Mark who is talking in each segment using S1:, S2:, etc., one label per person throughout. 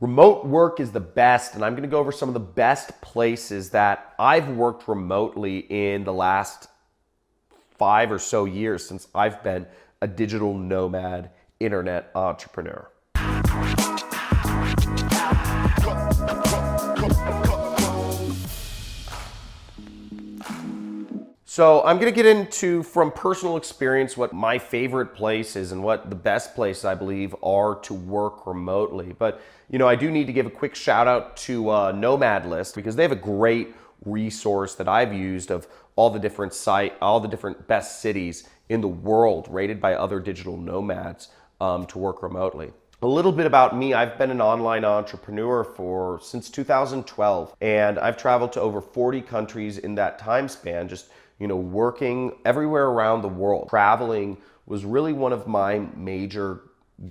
S1: Remote work is the best, and I'm gonna go over some of the best places that I've worked remotely in the last 5 or so years since I've been a digital nomad internet entrepreneur. So I'm gonna get into, from personal experience, what my favorite places and what the best places I believe are to work remotely. But I do need to give a quick shout out to Nomad List, because they have a great resource that I've used of all the different best cities in the world rated by other digital nomads to work remotely. A little bit about me: I've been an online entrepreneur since 2012, and I've traveled to over 40 countries in that time span, just working everywhere around the world. Traveling was really one of my major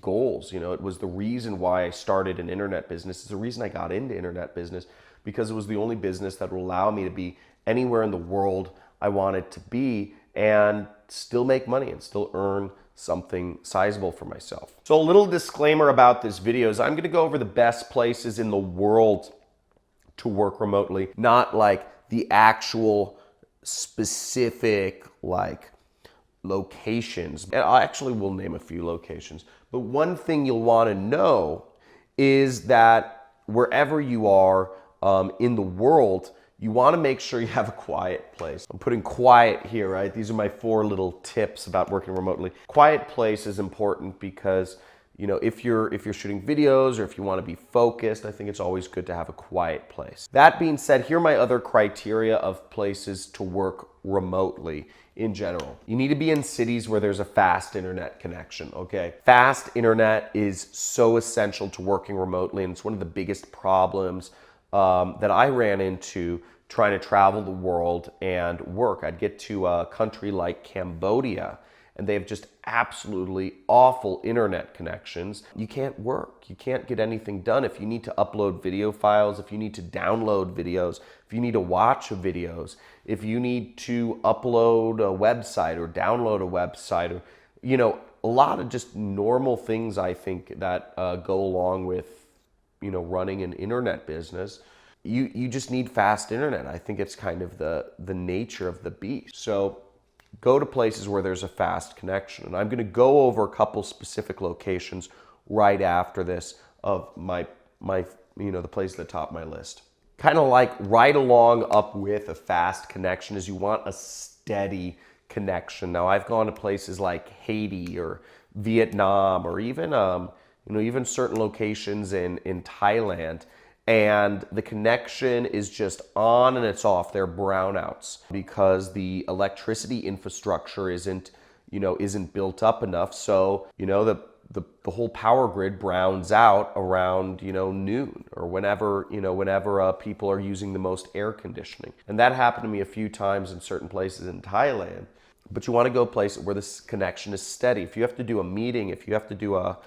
S1: goals. It was the reason why I started an internet business. It's the reason I got into internet business, because it was the only business that would allow me to be anywhere in the world I wanted to be and still make money and still earn something sizable for myself. So a little disclaimer about this video is I'm going to go over the best places in the world to work remotely, not like the actual specific locations. And I actually will name a few locations, but one thing you'll want to know is that wherever you are in the world, you want to make sure you have a quiet place. I'm putting quiet here, right? These are my 4 little tips about working remotely. Quiet place is important because if you're shooting videos or if you want to be focused, I think it's always good to have a quiet place. That being said, here are my other criteria of places to work remotely in general. You need to be in cities where there's a fast internet connection, okay? Fast internet is so essential to working remotely, and it's one of the biggest problems that I ran into trying to travel the world and work. I'd get to a country like Cambodia, and they have just absolutely awful internet connections. You can't work. You can't get anything done. If you need to upload video files, if you need to download videos, if you need to watch videos, if you need to upload a website or download a website, or a lot of just normal things, I think, that go along with running an internet business. You just need fast internet. I think it's kind of the nature of the beast. So go to places where there's a fast connection. And I'm going to go over a couple specific locations right after this of the place at the top of my list. Kind of like right along up with a fast connection is you want a steady connection. Now, I've gone to places like Haiti or Vietnam, or even certain locations in Thailand, and the connection is just on and it's off. They're brownouts because the electricity infrastructure isn't built up enough. So the whole power grid browns out around noon, or whenever people are using the most air conditioning. And that happened to me a few times in certain places in Thailand. But you want to go places where this connection is steady. If you have to do a meeting, if you have to do a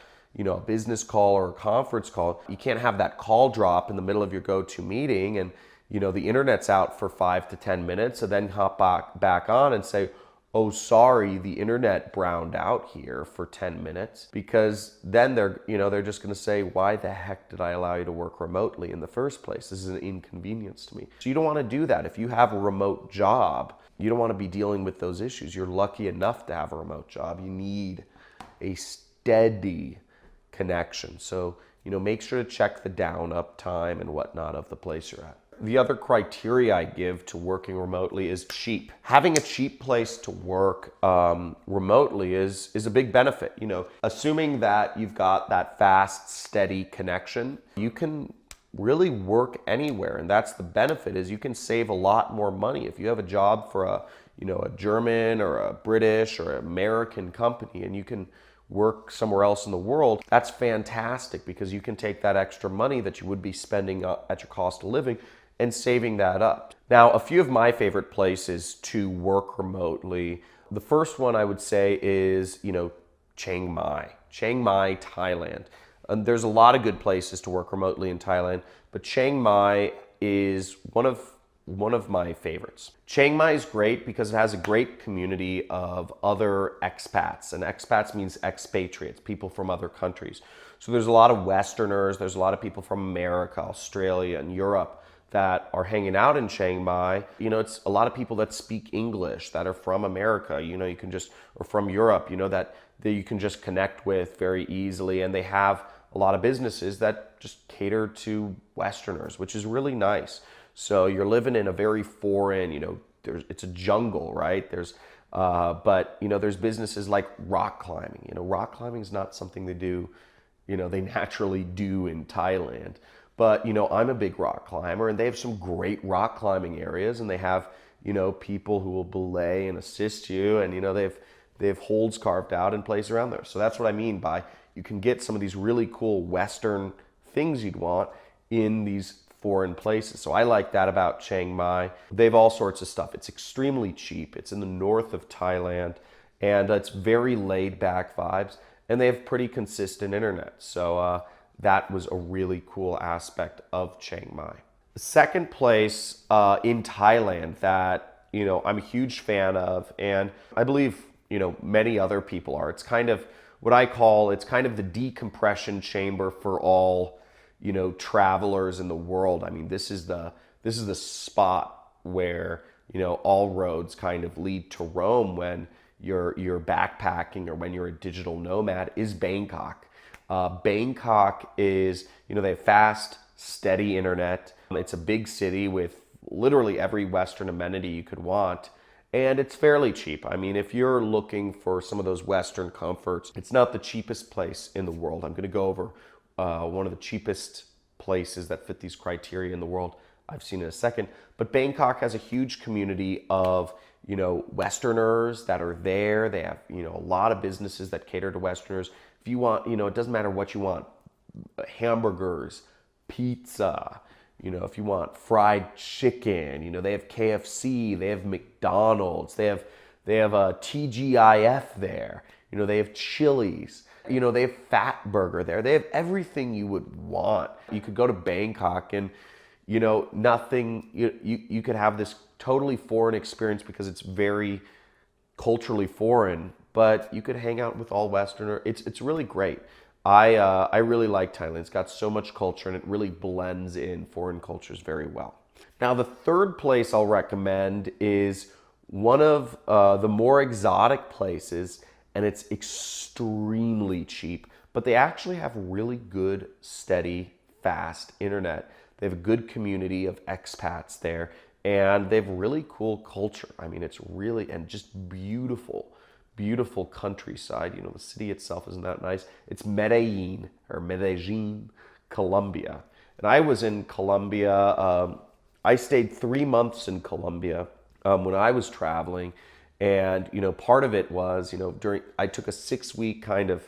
S1: business call or a conference call, you can't have that call drop in the middle of your go-to meeting and the internet's out for 5 to 10 minutes, and then hop back on and say, oh, sorry, the internet browned out here for 10 minutes, because then they're just going to say, why the heck did I allow you to work remotely in the first place? This is an inconvenience to me. So you don't want to do that. If you have a remote job, you don't want to be dealing with those issues. You're lucky enough to have a remote job. You need a steady connection. So, make sure to check the down up time and whatnot of the place you're at. The other criteria I give to working remotely is cheap. Having a cheap place to work remotely is a big benefit. Assuming that you've got that fast, steady connection, you can really work anywhere. And that's the benefit, is you can save a lot more money. If you have a job for a German or a British or American company, and you can work somewhere else in the world, that's fantastic, because you can take that extra money that you would be spending at your cost of living and saving that up. Now, a few of my favorite places to work remotely. The first one I would say is, Chiang Mai, Thailand. And there's a lot of good places to work remotely in Thailand, but Chiang Mai is one of my favorites. Chiang Mai is great because it has a great community of other expats, and expats means expatriates, people from other countries. So there's a lot of Westerners, there's a lot of people from America, Australia, and Europe that are hanging out in Chiang Mai. It's a lot of people that speak English that are from America, you can just, or from Europe, that you can just connect with very easily. And they have a lot of businesses that just cater to Westerners, which is really nice. So you're living in a very foreign, it's a jungle, right? But there's businesses like rock climbing. Rock climbing is not something they do, they naturally do in Thailand. But, I'm a big rock climber, and they have some great rock climbing areas, and they have, people who will belay and assist you, and, they have holds carved out and place around there. So that's what I mean by you can get some of these really cool Western things you'd want in these foreign places. So I like that about Chiang Mai. They have all sorts of stuff. It's extremely cheap. It's in the north of Thailand, and it's very laid back vibes, and they have pretty consistent internet. So that was a really cool aspect of Chiang Mai. The second place in Thailand that, I'm a huge fan of, and I believe, many other people are. It's kind of what I call, it's kind of the decompression chamber for all, travelers in the world. I mean, this is the spot where, all roads kind of lead to Rome when you're backpacking or when you're a digital nomad, is Bangkok. Bangkok is, they have fast, steady internet. It's a big city with literally every Western amenity you could want. And it's fairly cheap. I mean, if you're looking for some of those Western comforts, it's not the cheapest place in the world. I'm going to go over one of the cheapest places that fit these criteria in the world I've seen in a second. But Bangkok has a huge community of, Westerners that are there. They have, a lot of businesses that cater to Westerners. If you want, it doesn't matter what you want, hamburgers, pizza, if you want fried chicken, they have KFC, they have McDonald's, they have a TGIF there, they have Chili's, they have Fat Burger there. They have everything you would want. You could go to Bangkok and, nothing, you could have this totally foreign experience because it's very culturally foreign, but you could hang out with all Westerner. It's really great. I really like Thailand. It's got so much culture and it really blends in foreign cultures very well. Now, the third place I'll recommend is one of the more exotic places, and it's extremely cheap, but they actually have really good, steady, fast internet. They have a good community of expats there, and they have really cool culture. I mean, it's really, and just beautiful countryside. The city itself isn't that nice. It's Medellin, Colombia. And I was in Colombia. I stayed 3 months in Colombia when I was traveling. And, part of it was, I took a 6-week kind of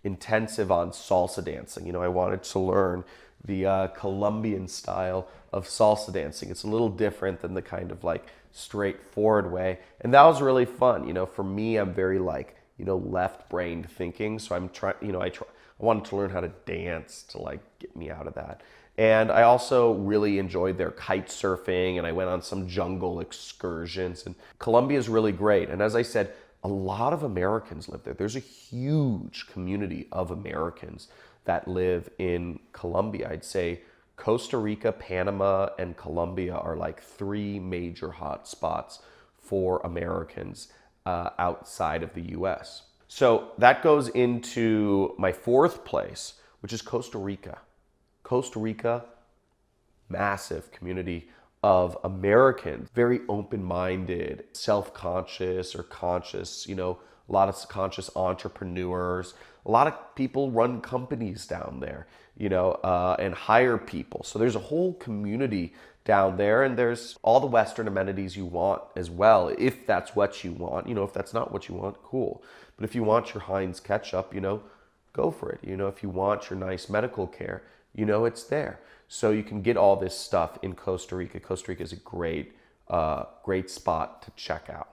S1: intensive on salsa dancing. I wanted to learn the Colombian style of salsa dancing. It's a little different than the kind of like straightforward way. And that was really fun. For me, I'm very left-brained thinking. So I'm trying, I wanted to learn how to dance to like get me out of that. And I also really enjoyed their kite surfing, and I went on some jungle excursions. And Colombia is really great. And as I said, a lot of Americans live there. There's a huge community of Americans that live in Colombia. I'd say Costa Rica, Panama, and Colombia are like 3 major hot spots for Americans outside of the US. So that goes into my 4th place, which is Costa Rica. Costa Rica, massive community of Americans, very open-minded, self-conscious or conscious, a lot of conscious entrepreneurs. A lot of people run companies down there, and hire people. So there's a whole community down there, and there's all the Western amenities you want as well, if that's what you want. If that's not what you want, cool. But if you want your Heinz ketchup, go for it. If you want your nice medical care, it's there. So you can get all this stuff in Costa Rica. Costa Rica is a great spot to check out.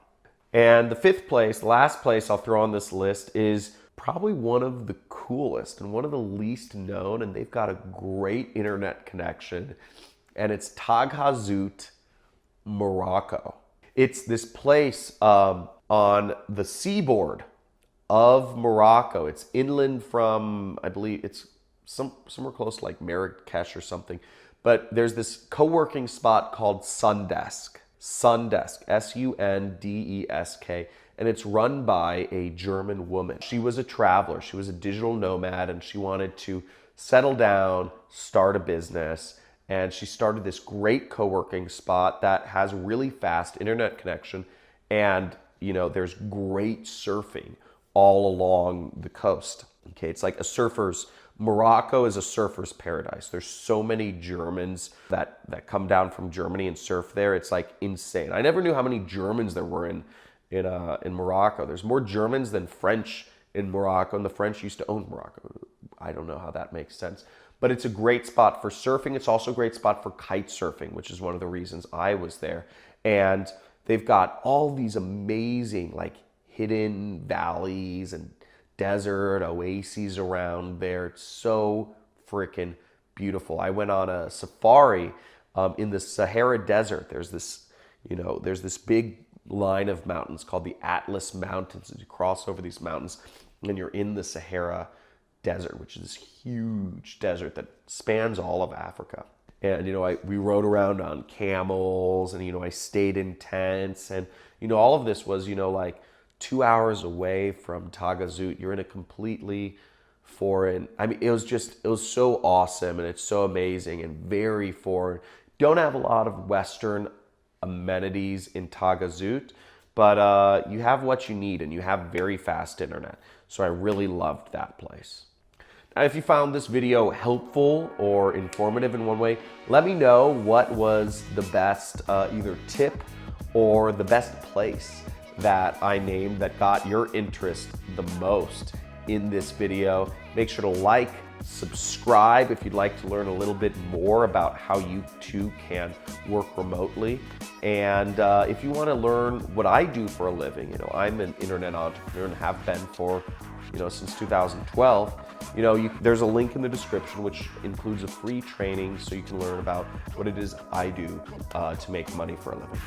S1: And the 5th place, the last place I'll throw on this list, is probably one of the coolest and one of the least known, and they've got a great internet connection, and it's Taghazout, Morocco. It's this place on the seaboard of Morocco. It's inland from, I believe it's somewhere close to like Marrakesh or something. But there's this co-working spot called Sundesk. Sundesk, Sundesk, and it's run by a German woman. She was a traveler, she was a digital nomad, and she wanted to settle down, start a business, and she started this great co-working spot that has really fast internet connection, and there's great surfing all along the coast. Okay, it's like Morocco is a surfer's paradise. There's so many Germans that come down from Germany and surf there. It's like insane. I never knew how many Germans there were in Morocco. There's more Germans than French in Morocco, and the French used to own Morocco. I don't know how that makes sense. But it's a great spot for surfing. It's also a great spot for kite surfing, which is one of the reasons I was there. And they've got all these amazing like hidden valleys and desert oases around there. It's so freaking beautiful. I went on a safari in the Sahara Desert. There's this big line of mountains called the Atlas Mountains. You cross over these mountains and you're in the Sahara Desert, which is this huge desert that spans all of Africa. And we rode around on camels, and I stayed in tents, and all of this was like 2 hours away from Tagazout. You're in a completely foreign, it was so awesome, and it's so amazing and very foreign. Don't have a lot of Western amenities in Tagazout, but you have what you need, and you have very fast internet. So I really loved that place. Now, if you found this video helpful or informative in one way, let me know what was the best either tip or the best place that I named that got your interest the most in this video. Make sure to like, subscribe if you'd like to learn a little bit more about how you too can work remotely. And if you want to learn what I do for a living, I'm an internet entrepreneur and have been for since 2012. There's a link in the description which includes a free training so you can learn about what it is I do to make money for a living.